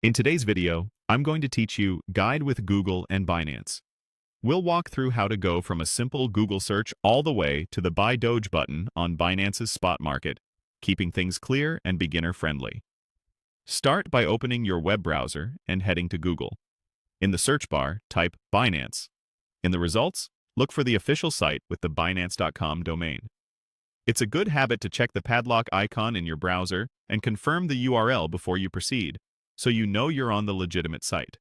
In today's video, I'm going to teach you Guide with Google and Binance. We'll walk through how to go from a simple Google search all the way to the Buy Doge button on Binance's spot market, keeping things clear and beginner-friendly. Start by opening your web browser and heading to Google. In the search bar, type Binance. In the results, look for the official site with the Binance.com domain. It's a good habit to check the padlock icon in your browser and confirm the URL before you proceed, so you know you're on the legitimate site.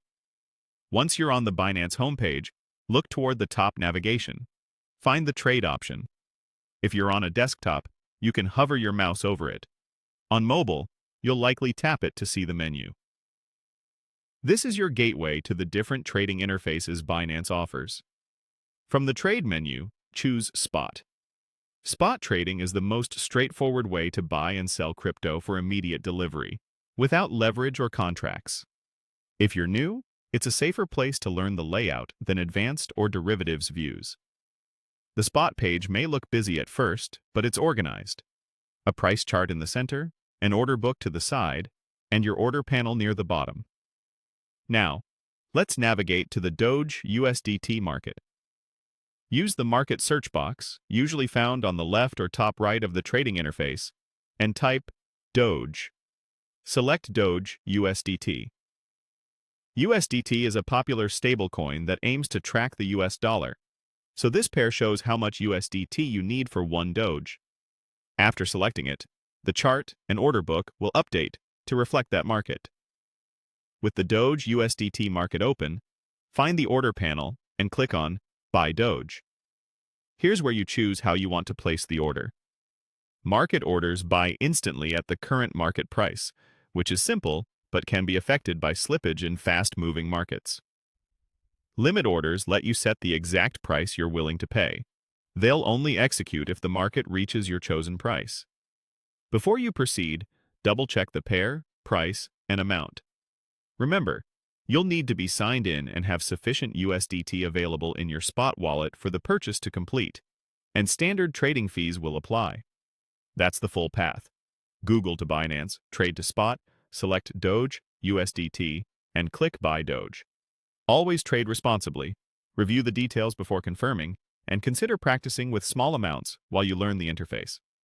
Once you're on the Binance homepage, look toward the top navigation. Find the trade option. If you're on a desktop, you can hover your mouse over it. On mobile, you'll likely tap it to see the menu. This is your gateway to the different trading interfaces Binance offers. From the Trade menu, choose Spot. Spot trading is the most straightforward way to buy and sell crypto for immediate delivery, without leverage or contracts. If you're new, it's a safer place to learn the layout than advanced or derivatives views. The spot page may look busy at first, but it's organized. A price chart in the center, an order book to the side, and your order panel near the bottom. Now, let's navigate to the Doge USDT market. Use the market search box, usually found on the left or top right of the trading interface, and type Doge. Select Doge USDT. USDT is a popular stablecoin that aims to track the US dollar, so this pair shows how much USDT you need for one Doge. After selecting it, the chart and order book will update to reflect that market. With the Doge USDT market open, find the order panel and click on Buy Doge. Here's where you choose how you want to place the order. Market orders buy instantly at the current market price, which is simple but can be affected by slippage in fast-moving markets. Limit orders let you set the exact price you're willing to pay. They'll only execute if the market reaches your chosen price. Before you proceed, double-check the pair, price, and amount. Remember, you'll need to be signed in and have sufficient USDT available in your spot wallet for the purchase to complete, and standard trading fees will apply. That's the full path. Google to Binance, trade to spot, select Doge, USDT, and click Buy Doge. Always trade responsibly, review the details before confirming, and consider practicing with small amounts while you learn the interface.